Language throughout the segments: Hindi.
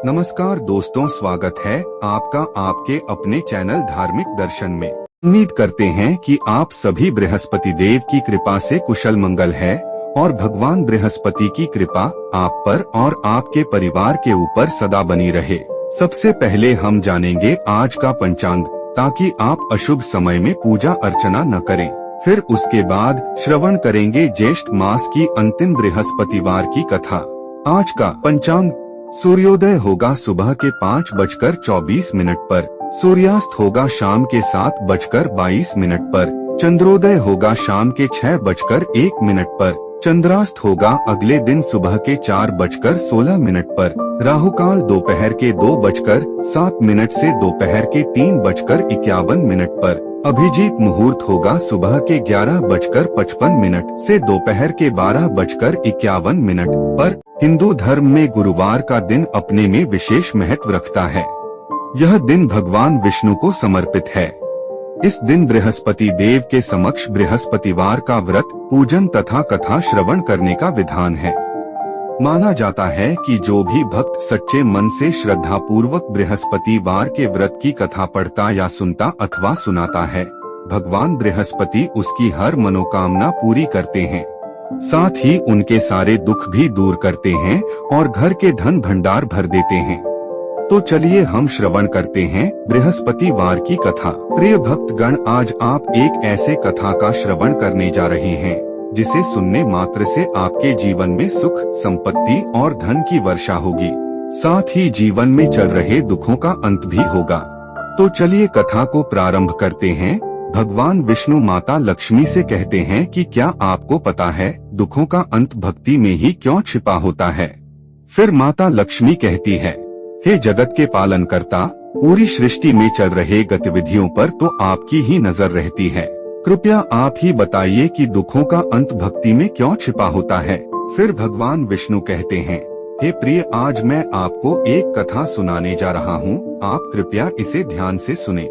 नमस्कार दोस्तों, स्वागत है आपका आपके अपने चैनल धार्मिक दर्शन में। उम्मीद करते हैं कि आप सभी बृहस्पति देव की कृपा से कुशल मंगल है और भगवान बृहस्पति की कृपा आप पर और आपके परिवार के ऊपर सदा बनी रहे। सबसे पहले हम जानेंगे आज का पंचांग, ताकि आप अशुभ समय में पूजा अर्चना न करें। फिर उसके बाद श्रवण करेंगे ज्येष्ठ मास की अंतिम बृहस्पतिवार की कथा। आज का पंचांग: सूर्योदय होगा सुबह के 5:24 पर, सूर्यास्त होगा शाम के 7:22 पर, चंद्रोदय होगा शाम के 6:01 पर, चंद्रास्त होगा अगले दिन सुबह के 4:16 पर, राहुकाल दोपहर के 2:07 से दोपहर के 3:51 पर, अभिजीत मुहूर्त होगा सुबह के 11:55 से दोपहर के 12:51 पर। हिंदू धर्म में गुरुवार का दिन अपने में विशेष महत्व रखता है। यह दिन भगवान विष्णु को समर्पित है। इस दिन बृहस्पति देव के समक्ष बृहस्पतिवार का व्रत, पूजन तथा कथा श्रवण करने का विधान है। माना जाता है कि जो भी भक्त सच्चे मन से श्रद्धा पूर्वक बृहस्पतिवार के व्रत की कथा पढ़ता या सुनता अथवा सुनाता है, भगवान बृहस्पति उसकी हर मनोकामना पूरी करते हैं। साथ ही उनके सारे दुख भी दूर करते हैं और घर के धन भंडार भर देते हैं। तो चलिए हम श्रवण करते हैं बृहस्पतिवार की कथा। प्रिय भक्तगण, आज आप एक ऐसे कथा का श्रवण करने जा रहे हैं जिसे सुनने मात्र से आपके जीवन में सुख, संपत्ति और धन की वर्षा होगी। साथ ही जीवन में चल रहे दुखों का अंत भी होगा। तो चलिए कथा को प्रारंभ करते हैं। भगवान विष्णु माता लक्ष्मी से कहते हैं कि क्या आपको पता है दुखों का अंत भक्ति में ही क्यों छिपा होता है? फिर माता लक्ष्मी कहती है, हे जगत के पालनकर्ता, पूरी सृष्टि में चल रहे गतिविधियों पर तो आपकी ही नजर रहती है। कृपया आप ही बताइए कि दुखों का अंत भक्ति में क्यों छिपा होता है? फिर भगवान विष्णु कहते हैं, हे प्रिय, आज मैं आपको एक कथा सुनाने जा रहा हूँ। आप कृपया इसे ध्यान से सुने।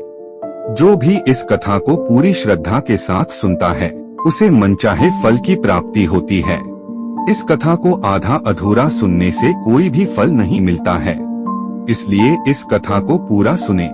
जो भी इस कथा को पूरी श्रद्धा के साथ सुनता है, उसे मनचाहे फल की प्राप्ति होती है। इस कथा को आधा अधूरा सुनने से कोई भी फल नहीं मिलता है, इसलिए इस कथा को पूरा सुने।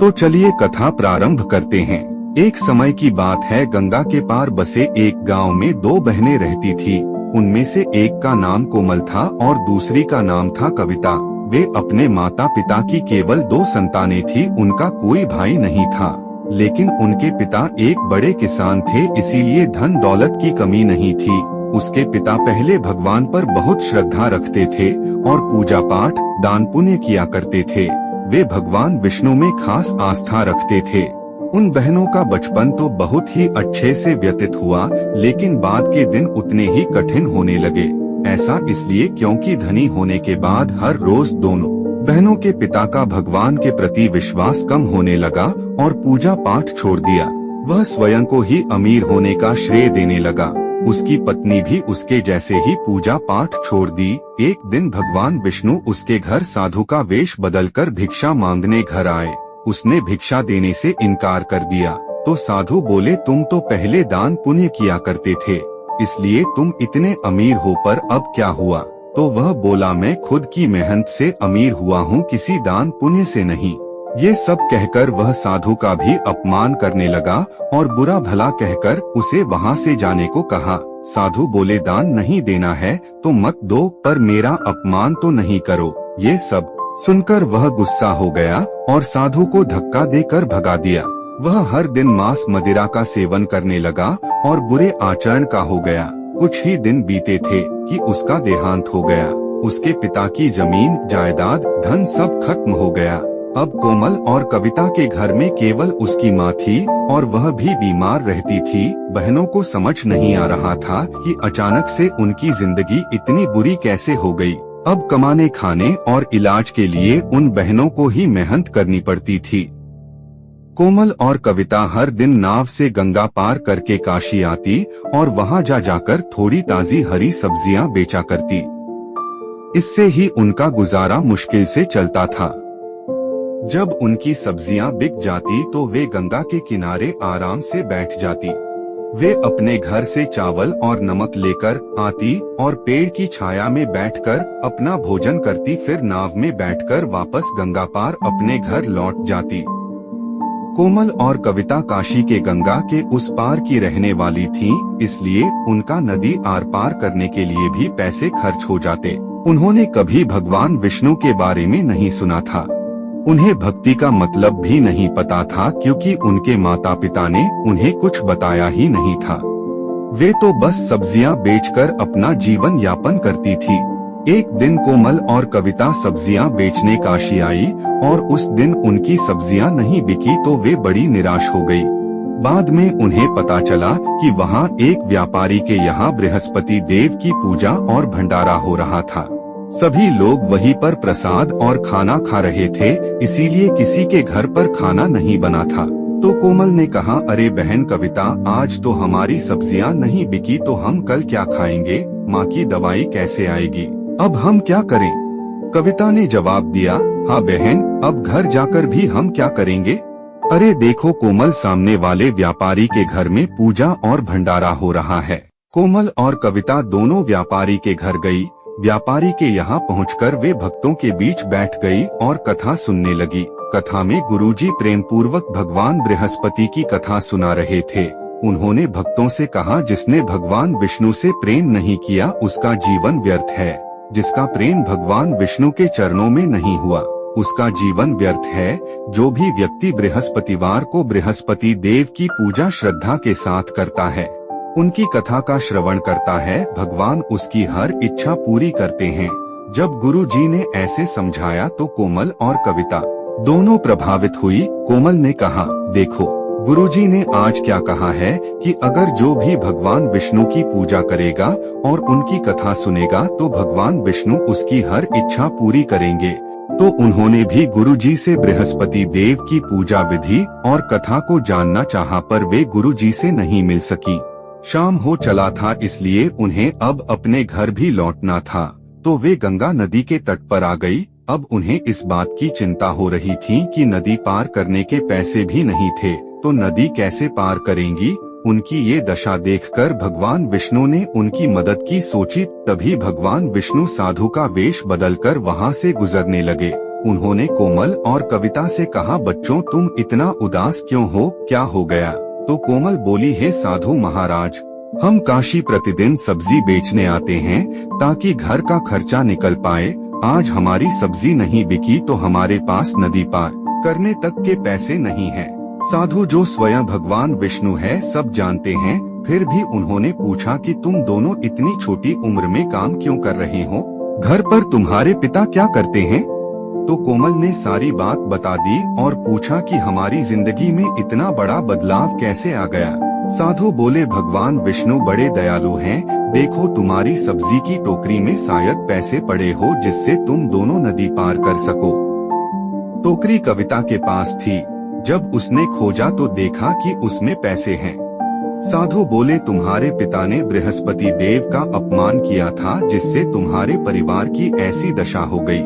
तो चलिए कथा प्रारंभ करते हैं। एक समय की बात है, गंगा के पार बसे एक गांव में दो बहनें रहती थी। उनमें से एक का नाम कोमल था और दूसरी का नाम था कविता। वे अपने माता पिता की केवल दो संतानें थी। उनका कोई भाई नहीं था, लेकिन उनके पिता एक बड़े किसान थे, इसीलिए धन दौलत की कमी नहीं थी। उसके पिता पहले भगवान पर बहुत श्रद्धा रखते थे और पूजा पाठ, दान पुण्य किया करते थे। वे भगवान विष्णु में खास आस्था रखते थे। उन बहनों का बचपन तो बहुत ही अच्छे से व्यतीत हुआ, लेकिन बाद के दिन उतने ही कठिन होने लगे। ऐसा इसलिए क्योंकि धनी होने के बाद हर रोज दोनों बहनों के पिता का भगवान के प्रति विश्वास कम होने लगा और पूजा पाठ छोड़ दिया। वह स्वयं को ही अमीर होने का श्रेय देने लगा। उसकी पत्नी भी उसके जैसे ही पूजा पाठ छोड़ दी। एक दिन भगवान विष्णु उसके घर साधु का वेश बदलकर भिक्षा मांगने घर आए। उसने भिक्षा देने से इनकार कर दिया तो साधु बोले, तुम तो पहले दान पुण्य किया करते थे, इसलिए तुम इतने अमीर हो, पर अब क्या हुआ? तो वह बोला, मैं खुद की मेहनत से अमीर हुआ हूँ, किसी दान पुण्य से नहीं। ये सब कहकर वह साधु का भी अपमान करने लगा और बुरा भला कहकर उसे वहाँ से जाने को कहा। साधु बोले, दान नहीं देना है तो मत दो, पर मेरा अपमान तो नहीं करो। ये सब सुनकर वह गुस्सा हो गया और साधु को धक्का देकर भगा दिया। वह हर दिन मांस मदिरा का सेवन करने लगा और बुरे आचरण का हो गया। कुछ ही दिन बीते थे कि उसका देहांत हो गया। उसके पिता की जमीन, जायदाद, धन सब खत्म हो गया। अब कोमल और कविता के घर में केवल उसकी माँ थी और वह भी बीमार रहती थी। बहनों को समझ नहीं आ रहा था कि अचानक से उनकी जिंदगी इतनी बुरी कैसे हो गई। अब कमाने, खाने और इलाज के लिए उन बहनों को ही मेहनत करनी पड़ती थी। कोमल और कविता हर दिन नाव से गंगा पार करके काशी आती और वहां जाकर थोड़ी ताजी हरी सब्जियां बेचा करती। इससे ही उनका गुजारा मुश्किल से चलता था। जब उनकी सब्जियां बिक जाती तो वे गंगा के किनारे आराम से बैठ जाती। वे अपने घर से चावल और नमक लेकर आती और पेड़ की छाया में बैठकर अपना भोजन करती, फिर नाव में बैठकर वापस गंगा पार अपने घर लौट जाती। कोमल और कविता काशी के गंगा के उस पार की रहने वाली थीं, इसलिए उनका नदी आर पार करने के लिए भी पैसे खर्च हो जाते। उन्होंने कभी भगवान विष्णु के बारे में नहीं सुना था। उन्हें भक्ति का मतलब भी नहीं पता था, क्योंकि उनके माता पिता ने उन्हें कुछ बताया ही नहीं था। वे तो बस सब्जियां बेचकर अपना जीवन यापन करती थी। एक दिन कोमल और कविता सब्जियां बेचने काशी आई और उस दिन उनकी सब्जियां नहीं बिकी तो वे बड़ी निराश हो गई। बाद में उन्हें पता चला कि वहां एक व्यापारी के यहाँ बृहस्पति देव की पूजा और भंडारा हो रहा था। सभी लोग वहीं पर प्रसाद और खाना खा रहे थे, इसीलिए किसी के घर पर खाना नहीं बना था। तो कोमल ने कहा, अरे बहन कविता, आज तो हमारी सब्जियां नहीं बिकी तो हम कल क्या खाएंगे? माँ की दवाई कैसे आएगी? अब हम क्या करें? कविता ने जवाब दिया, हाँ बहन, अब घर जाकर भी हम क्या करेंगे? अरे देखो कोमल, सामने वाले व्यापारी के घर में पूजा और भंडारा हो रहा है। कोमल और कविता दोनों व्यापारी के घर गई। व्यापारी के यहाँ पहुंचकर वे भक्तों के बीच बैठ गई और कथा सुनने लगी। कथा में गुरुजी प्रेम पूर्वक भगवान बृहस्पति की कथा सुना रहे थे। उन्होंने भक्तों से कहा, जिसने भगवान विष्णु से प्रेम नहीं किया उसका जीवन व्यर्थ है। जिसका प्रेम भगवान विष्णु के चरणों में नहीं हुआ उसका जीवन व्यर्थ है। जो भी व्यक्ति बृहस्पतिवार को बृहस्पति देव की पूजा श्रद्धा के साथ करता है, उनकी कथा का श्रवण करता है, भगवान उसकी हर इच्छा पूरी करते हैं। जब गुरु जी ने ऐसे समझाया तो कोमल और कविता दोनों प्रभावित हुई। कोमल ने कहा, देखो गुरुजी ने आज क्या कहा है कि अगर जो भी भगवान विष्णु की पूजा करेगा और उनकी कथा सुनेगा तो भगवान विष्णु उसकी हर इच्छा पूरी करेंगे। तो उन्होंने भी गुरुजी से बृहस्पति देव की पूजा विधि और कथा को जानना चाहा, पर वे गुरुजी से नहीं मिल सकी। शाम हो चला था, इसलिए उन्हें अब अपने घर भी लौटना था। तो वे गंगा नदी के तट पर आ गई। अब उन्हें इस बात की चिंता हो रही थी कि नदी पार करने के पैसे भी नहीं थे, तो नदी कैसे पार करेंगी। उनकी ये दशा देखकर भगवान विष्णु ने उनकी मदद की सोची। तभी भगवान विष्णु साधु का वेश बदलकर वहाँ से गुजरने लगे। उन्होंने कोमल और कविता से कहा, बच्चों तुम इतना उदास क्यों हो, क्या हो गया? तो कोमल बोली, हे साधु महाराज, हम काशी प्रतिदिन सब्जी बेचने आते हैं ताकि घर का खर्चा निकल पाए। आज हमारी सब्जी नहीं बिकी तो हमारे पास नदी पार करने तक के पैसे नहीं हैं। साधु जो स्वयं भगवान विष्णु है सब जानते हैं, फिर भी उन्होंने पूछा कि तुम दोनों इतनी छोटी उम्र में काम क्यों कर रहे हो? घर पर तुम्हारे पिता क्या करते हैं? तो कोमल ने सारी बात बता दी और पूछा कि हमारी जिंदगी में इतना बड़ा बदलाव कैसे आ गया। साधु बोले, भगवान विष्णु बड़े दयालु हैं। देखो तुम्हारी सब्जी की टोकरी में शायद पैसे पड़े हो जिससे तुम दोनों नदी पार कर सको। टोकरी कविता के पास थी। जब उसने खोजा तो देखा कि उसमें पैसे हैं। साधु बोले, तुम्हारे पिता ने बृहस्पति देव का अपमान किया था जिससे तुम्हारे परिवार की ऐसी दशा हो गई।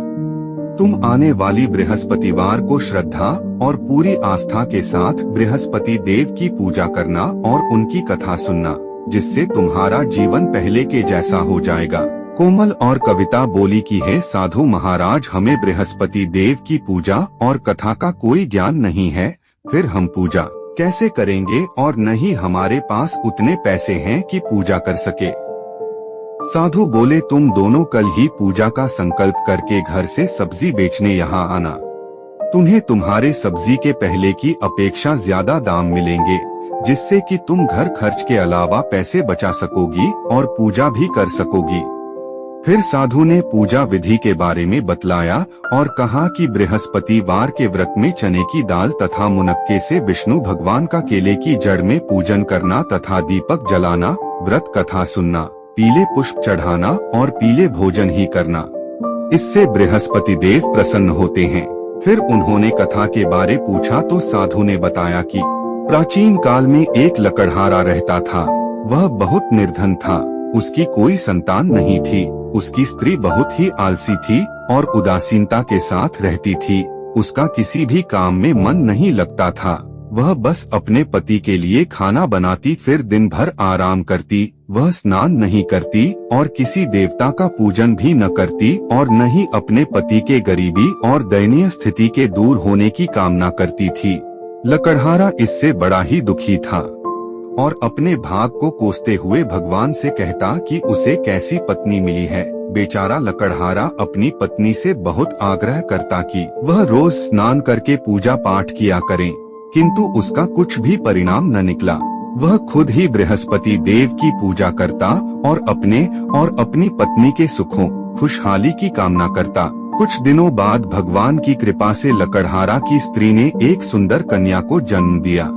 तुम आने वाली बृहस्पतिवार को श्रद्धा और पूरी आस्था के साथ बृहस्पति देव की पूजा करना और उनकी कथा सुनना, जिससे तुम्हारा जीवन पहले के जैसा हो जाएगा। कोमल और कविता बोली कि हे साधु महाराज, हमें बृहस्पति देव की पूजा और कथा का कोई ज्ञान नहीं है, फिर हम पूजा कैसे करेंगे और न ही हमारे पास उतने पैसे हैं कि पूजा कर सके। साधु बोले, तुम दोनों कल ही पूजा का संकल्प करके घर से सब्जी बेचने यहाँ आना। तुम्हें तुम्हारे सब्जी के पहले की अपेक्षा ज्यादा दाम मिलेंगे, जिससे कि तुम घर खर्च के अलावा पैसे बचा सकोगी और पूजा भी कर सकोगी। फिर साधु ने पूजा विधि के बारे में बतलाया और कहा कि बृहस्पतिवार के व्रत में चने की दाल तथा मुनक्के से विष्णु भगवान का केले की जड़ में पूजन करना तथा दीपक जलाना, व्रत कथा सुनना, पीले पुष्प चढ़ाना और पीले भोजन ही करना। इससे बृहस्पति देव प्रसन्न होते हैं। फिर उन्होंने कथा के बारे पूछा तो साधु ने बताया कि प्राचीन काल में एक लकड़हारा रहता था। वह बहुत निर्धन था, उसकी कोई संतान नहीं थी। उसकी स्त्री बहुत ही आलसी थी और उदासीनता के साथ रहती थी। उसका किसी भी काम में मन नहीं लगता था। वह बस अपने पति के लिए खाना बनाती, फिर दिन भर आराम करती। वह स्नान नहीं करती और किसी देवता का पूजन भी न करती और न ही अपने पति के गरीबी और दयनीय स्थिति के दूर होने की कामना करती थी। लकड़हारा इससे बड़ा ही दुखी था और अपने भाग को कोसते हुए भगवान से कहता कि उसे कैसी पत्नी मिली है। बेचारा लकड़हारा अपनी पत्नी से बहुत आग्रह करता कि वह रोज स्नान करके पूजा पाठ किया करें, किंतु उसका कुछ भी परिणाम न निकला। वह खुद ही बृहस्पति देव की पूजा करता और अपनी पत्नी के सुखों खुशहाली की कामना करता। कुछ दिनों बाद भगवान की कृपा से लकड़हारा की स्त्री ने एक सुंदर कन्या को जन्म दिया।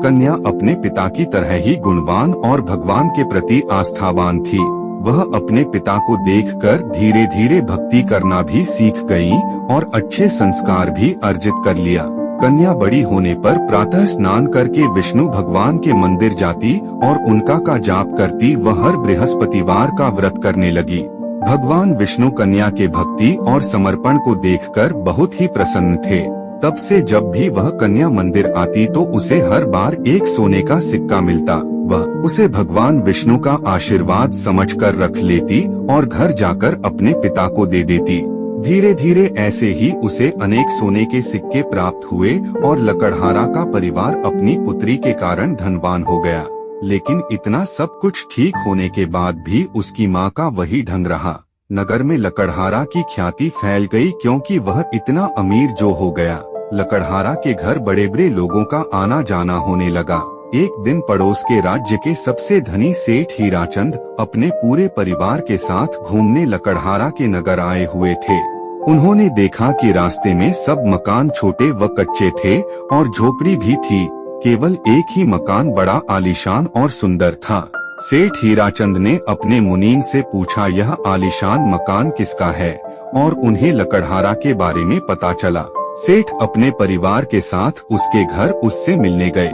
कन्या अपने पिता की तरह ही गुणवान और भगवान के प्रति आस्थावान थी। वह अपने पिता को देखकर धीरे धीरे भक्ति करना भी सीख गई और अच्छे संस्कार भी अर्जित कर लिया। कन्या बड़ी होने पर प्रातः स्नान करके विष्णु भगवान के मंदिर जाती और उनका का जाप करती। वह हर बृहस्पतिवार का व्रत करने लगी। भगवान विष्णु कन्या के भक्ति और समर्पण को देखकर बहुत ही प्रसन्न थे। तब से जब भी वह कन्या मंदिर आती तो उसे हर बार एक सोने का सिक्का मिलता। वह उसे भगवान विष्णु का आशीर्वाद समझकर रख लेती और घर जाकर अपने पिता को दे देती। धीरे धीरे ऐसे ही उसे अनेक सोने के सिक्के प्राप्त हुए और लकड़हारा का परिवार अपनी पुत्री के कारण धनवान हो गया। लेकिन इतना सब कुछ ठीक होने के बाद भी उसकी माँ का वही ढंग रहा। नगर में लकड़हारा की ख्याति फैल गई क्योंकि वह इतना अमीर जो हो गया। लकड़हारा के घर बड़े बड़े लोगों का आना जाना होने लगा। एक दिन पड़ोस के राज्य के सबसे धनी सेठ हीराचंद अपने पूरे परिवार के साथ घूमने लकड़हारा के नगर आए हुए थे। उन्होंने देखा कि रास्ते में सब मकान छोटे व कच्चे थे और झोपड़ी भी थी। केवल एक ही मकान बड़ा आलीशान और सुंदर था। सेठ हीराचंद ने अपने मुनीम से पूछा, यह आलीशान मकान किसका है? और उन्हें लकड़हारा के बारे में पता चला। सेठ अपने परिवार के साथ उसके घर उससे मिलने गए।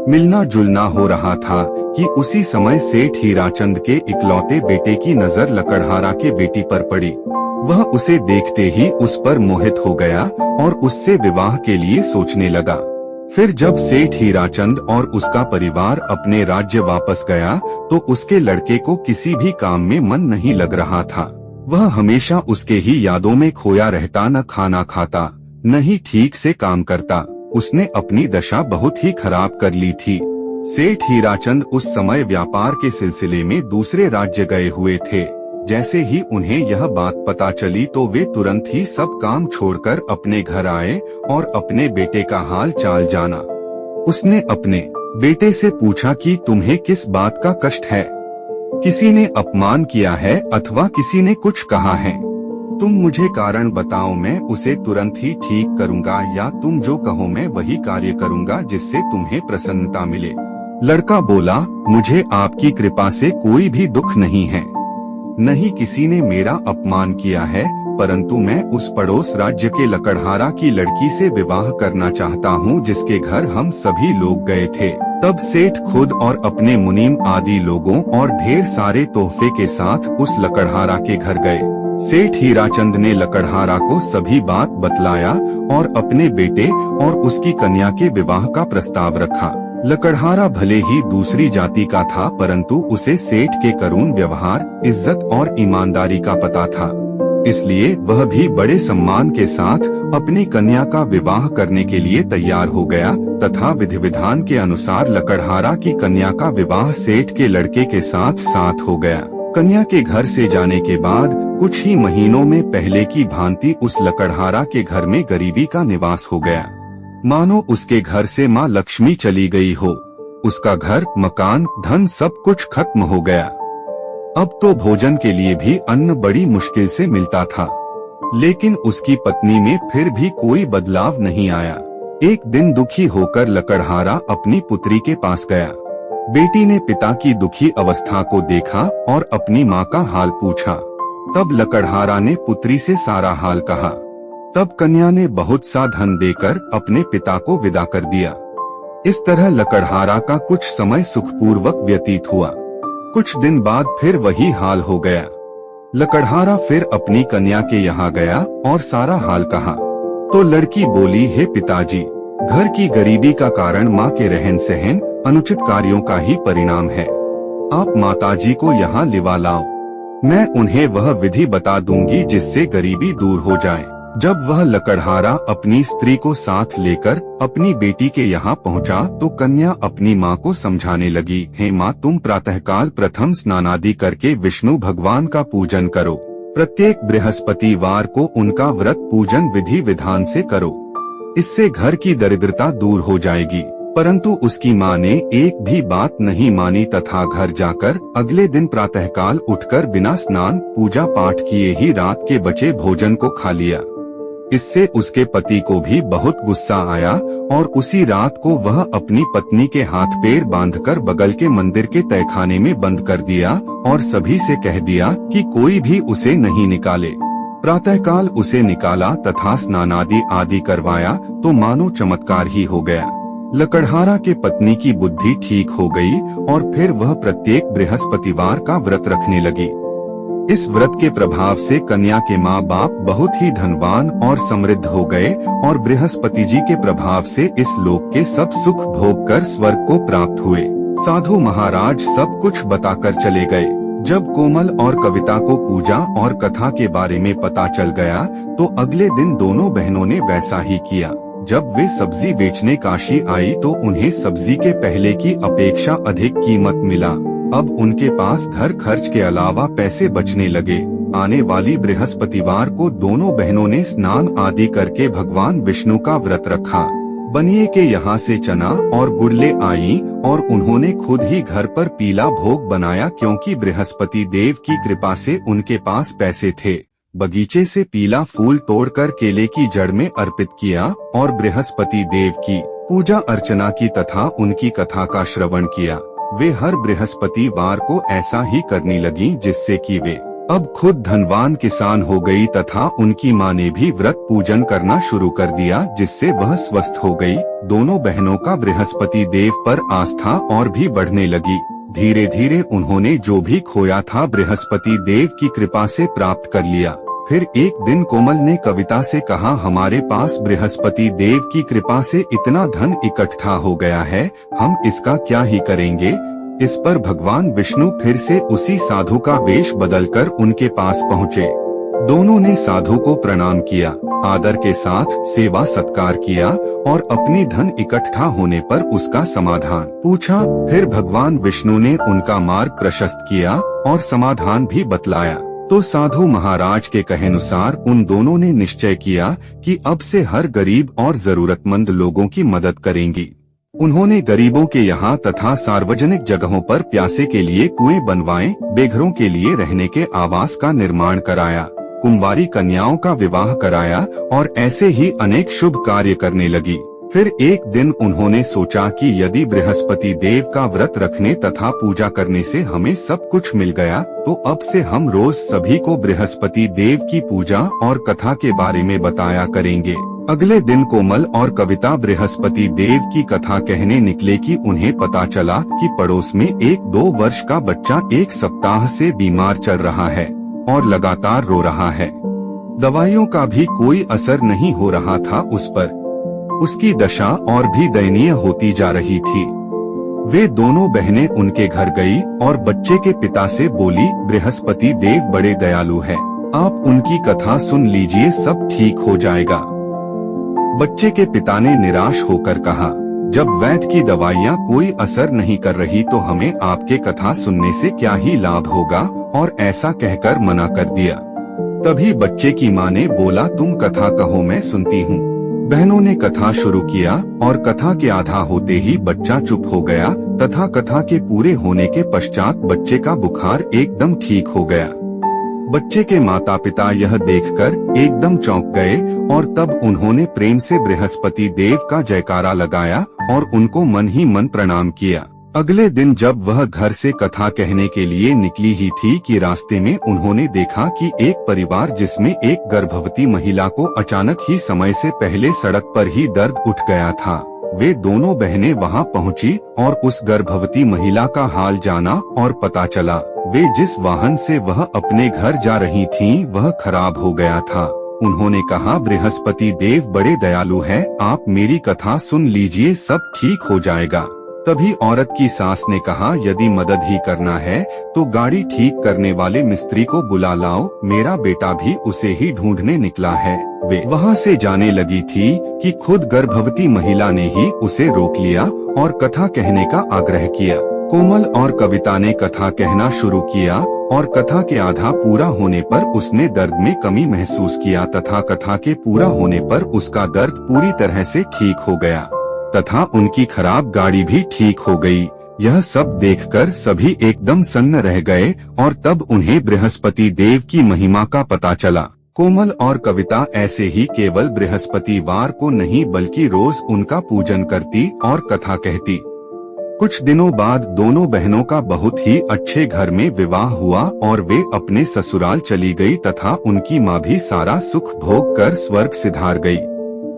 मिलना जुलना हो रहा था कि उसी समय सेठ हीराचंद के इकलौते बेटे की नजर लकड़हारा के बेटी पर पड़ी। वह उसे देखते ही उस पर मोहित हो गया और उससे विवाह के लिए सोचने लगा। फिर जब सेठ हीराचंद और उसका परिवार अपने राज्य वापस गया तो उसके लड़के को किसी भी काम में मन नहीं लग रहा था। वह हमेशा उसके ही यादों में खोया रहता, न खाना खाता न ही ठीक से काम करता। उसने अपनी दशा बहुत ही खराब कर ली थी। सेठ हीराचंद उस समय व्यापार के सिलसिले में दूसरे राज्य गए हुए थे। जैसे ही उन्हें यह बात पता चली तो वे तुरंत ही सब काम छोड़कर अपने घर आए और अपने बेटे का हाल चाल जाना। उसने अपने बेटे से पूछा कि तुम्हें किस बात का कष्ट है? किसी ने अपमान किया है अथवा किसी ने कुछ कहा है? तुम मुझे कारण बताओ, मैं उसे तुरंत ही ठीक करूंगा, या तुम जो कहो मैं वही कार्य करूंगा जिससे तुम्हें प्रसन्नता मिले। लड़का बोला, मुझे आपकी कृपा से कोई भी दुख नहीं है, नहीं किसी ने मेरा अपमान किया है, परंतु मैं उस पड़ोस राज्य के लकड़हारा की लड़की से विवाह करना चाहता हूँ जिसके घर हम सभी लोग गए थे। तब सेठ खुद और अपने मुनीम आदि लोगों और ढेर सारे तोहफे के साथ उस लकड़हारा के घर गए। सेठ हीराचंद ने लकड़हारा को सभी बात बतलाया और अपने बेटे और उसकी कन्या के विवाह का प्रस्ताव रखा। लकड़हारा भले ही दूसरी जाति का था, परंतु उसे सेठ के करुण व्यवहार, इज्जत और ईमानदारी का पता था। इसलिए वह भी बड़े सम्मान के साथ अपनी कन्या का विवाह करने के लिए तैयार हो गया तथा विधि विधान के अनुसार लकड़हारा की कन्या का विवाह सेठ के लड़के के साथ हो गया। कन्या के घर से जाने के बाद कुछ ही महीनों में पहले की भांति उस लकड़हारा के घर में गरीबी का निवास हो गया, मानो उसके घर से माँ लक्ष्मी चली गई हो। उसका घर, मकान, धन सब कुछ खत्म हो गया। अब तो भोजन के लिए भी अन्न बड़ी मुश्किल से मिलता था। लेकिन उसकी पत्नी में फिर भी कोई बदलाव नहीं आया। एक दिन दुखी होकर लकड़हारा अपनी पुत्री के पास गया। बेटी ने पिता की दुखी अवस्था को देखा और अपनी माँ का हाल पूछा। तब लकड़हारा ने पुत्री से सारा हाल कहा। तब कन्या ने बहुत सा धन देकर अपने पिता को विदा कर दिया। इस तरह लकड़हारा का कुछ समय सुखपूर्वक व्यतीत हुआ। कुछ दिन बाद फिर वही हाल हो गया। लकड़हारा फिर अपनी कन्या के यहाँ गया और सारा हाल कहा। तो लड़की बोली, हे पिताजी, घर की गरीबी का कारण माँ के रहन सहन, अनुचित कार्यों का ही परिणाम है। आप माताजी को यहाँ लिवा लाओ, मैं उन्हें वह विधि बता दूंगी जिससे गरीबी दूर हो जाए। जब वह लकड़हारा अपनी स्त्री को साथ लेकर अपनी बेटी के यहाँ पहुँचा तो कन्या अपनी माँ को समझाने लगी, हे माँ, तुम प्रातःकाल प्रथम स्नानादि करके विष्णु भगवान का पूजन करो। प्रत्येक बृहस्पतिवार को उनका व्रत पूजन विधि विधान से करो, इससे घर की दरिद्रता दूर हो जाएगी। परंतु उसकी माँ ने एक भी बात नहीं मानी तथा घर जाकर अगले दिन प्रातःकाल उठकर बिना स्नान पूजा पाठ किए ही रात के बचे भोजन को खा लिया। इससे उसके पति को भी बहुत गुस्सा आया और उसी रात को वह अपनी पत्नी के हाथ पैर बांधकर बगल के मंदिर के तहखाने में बंद कर दिया और सभी से कह दिया कि कोई भी उसे नहीं निकाले। प्रातःकाल उसे निकाला तथा स्नानादि आदि करवाया तो मानो चमत्कार ही हो गया। लकड़हारा के पत्नी की बुद्धि ठीक हो गई और फिर वह प्रत्येक बृहस्पतिवार का व्रत रखने लगी। इस व्रत के प्रभाव से कन्या के माँ बाप बहुत ही धनवान और समृद्ध हो गए और बृहस्पति जी के प्रभाव से इस लोक के सब सुख भोग कर स्वर्ग को प्राप्त हुए। साधु महाराज सब कुछ बताकर चले गए। जब कोमल और कविता को पूजा और कथा के बारे में पता चल गया तो अगले दिन दोनों बहनों ने वैसा ही किया। जब वे सब्जी बेचने काशी आई तो उन्हें सब्जी के पहले की अपेक्षा अधिक कीमत मिला। अब उनके पास घर खर्च के अलावा पैसे बचने लगे। आने वाली बृहस्पतिवार को दोनों बहनों ने स्नान आदि करके भगवान विष्णु का व्रत रखा। बनिए के यहाँ से चना और गुड़ ले आई और उन्होंने खुद ही घर पर पीला भोग बनाया, क्योंकि बृहस्पति देव की कृपा से उनके पास पैसे थे। बगीचे से पीला फूल तोड़कर केले की जड़ में अर्पित किया और बृहस्पति देव की पूजा अर्चना की तथा उनकी कथा का श्रवण किया। वे हर बृहस्पतिवार को ऐसा ही करने लगी, जिससे कि वे अब खुद धनवान किसान हो गई तथा उनकी माँ ने भी व्रत पूजन करना शुरू कर दिया, जिससे वह स्वस्थ हो गई। दोनों बहनों का बृहस्पति देव पर आस्था और भी बढ़ने लगी। धीरे धीरे उन्होंने जो भी खोया था बृहस्पति देव की कृपा से प्राप्त कर लिया। फिर एक दिन कोमल ने कविता से कहा, हमारे पास बृहस्पति देव की कृपा से इतना धन इकट्ठा हो गया है, हम इसका क्या ही करेंगे। इस पर भगवान विष्णु फिर से उसी साधु का वेश बदलकर उनके पास पहुँचे। दोनों ने साधु को प्रणाम किया, आदर के साथ सेवा सत्कार किया और अपनी धन इकट्ठा होने पर उसका समाधान पूछा। फिर भगवान विष्णु ने उनका मार्ग प्रशस्त किया और समाधान भी बतलाया। तो साधु महाराज के कहेनुसार उन दोनों ने निश्चय किया कि अब से हर गरीब और जरूरतमंद लोगों की मदद करेंगी। उन्होंने गरीबों के यहाँ तथा सार्वजनिक जगहों पर प्यासे के लिए कुएं बनवाए, बेघरों के लिए रहने के आवास का निर्माण कराया, कुंवारी कन्याओं का विवाह कराया और ऐसे ही अनेक शुभ कार्य करने लगी। फिर एक दिन उन्होंने सोचा कि यदि बृहस्पति देव का व्रत रखने तथा पूजा करने से हमें सब कुछ मिल गया तो अब से हम रोज सभी को बृहस्पति देव की पूजा और कथा के बारे में बताया करेंगे। अगले दिन कोमल और कविता बृहस्पति देव की कथा कहने निकले कि उन्हें पता चला कि पड़ोस में एक 2 वर्ष का बच्चा 1 सप्ताह से बीमार चल रहा है और लगातार रो रहा है। दवाइयों का भी कोई असर नहीं हो रहा था उस पर। उसकी दशा और भी दयनीय होती जा रही थी। वे दोनों बहनें उनके घर गई और बच्चे के पिता से बोली, बृहस्पति देव बड़े दयालु हैं, आप उनकी कथा सुन लीजिए, सब ठीक हो जाएगा। बच्चे के पिता ने निराश होकर कहा, जब वैद्य की दवाइयाँ कोई असर नहीं कर रही तो हमें आपके कथा सुनने से क्या ही लाभ होगा, और ऐसा कहकर मना कर दिया। तभी बच्चे की माँ ने बोला, तुम कथा कहो, मैं सुनती हूँ। बहनों ने कथा शुरू किया और कथा के आधा होते ही बच्चा चुप हो गया तथा कथा के पूरे होने के पश्चात बच्चे का बुखार एकदम ठीक हो गया। बच्चे के माता पिता यह देखकर एकदम चौंक गए और तब उन्होंने प्रेम से बृहस्पति देव का जयकारा लगाया और उनको मन ही मन प्रणाम किया। अगले दिन जब वह घर से कथा कहने के लिए निकली ही थी कि रास्ते में उन्होंने देखा कि एक परिवार जिसमें एक गर्भवती महिला को अचानक ही समय से पहले सड़क पर ही दर्द उठ गया था। वे दोनों बहनें वहां पहुंची और उस गर्भवती महिला का हाल जाना और पता चला वे जिस वाहन से वह अपने घर जा रही थीं वह खराब हो गया था उन्होंने कहा, बृहस्पति देव बड़े दयालु हैं, आप मेरी कथा सुन लीजिए, सब ठीक हो जाएगा। तभी औरत की सास ने कहा, यदि मदद ही करना है तो गाड़ी ठीक करने वाले मिस्त्री को बुला लाओ, मेरा बेटा भी उसे ही ढूंढने निकला है। वे वहाँ से जाने लगी थी कि खुद गर्भवती महिला ने ही उसे रोक लिया और कथा कहने का आग्रह किया। कोमल और कविता ने कथा कहना शुरू किया और कथा के आधा पूरा होने पर उसने दर्द में कमी महसूस किया तथा कथा के पूरा होने पर उसका दर्द पूरी तरह से ठीक हो गया तथा उनकी खराब गाड़ी भी ठीक हो गई। यह सब देखकर सभी एकदम सन्न रह गए और तब उन्हें बृहस्पति देव की महिमा का पता चला। कोमल और कविता ऐसे ही केवल बृहस्पतिवार को नहीं बल्कि रोज उनका पूजन करती और कथा कहती। कुछ दिनों बाद दोनों बहनों का बहुत ही अच्छे घर में विवाह हुआ और वे अपने ससुराल चली गई तथा उनकी माँ भी सारा सुख भोग कर स्वर्ग सिधार गई।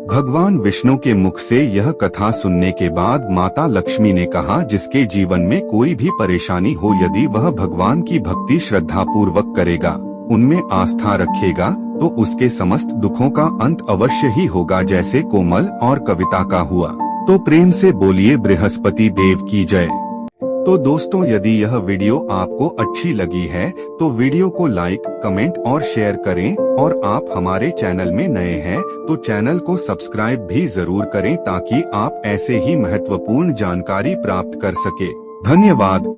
भगवान विष्णु के मुख से यह कथा सुनने के बाद माता लक्ष्मी ने कहा, जिसके जीवन में कोई भी परेशानी हो, यदि वह भगवान की भक्ति श्रद्धा पूर्वक करेगा, उनमें आस्था रखेगा, तो उसके समस्त दुखों का अंत अवश्य ही होगा, जैसे कोमल और कविता का हुआ। तो प्रेम से बोलिए बृहस्पति देव की जय। तो दोस्तों, यदि यह वीडियो आपको अच्छी लगी है तो वीडियो को लाइक, कमेंट और शेयर करें और आप हमारे चैनल में नए हैं तो चैनल को सब्सक्राइब भी जरूर करें ताकि आप ऐसे ही महत्वपूर्ण जानकारी प्राप्त कर सके। धन्यवाद।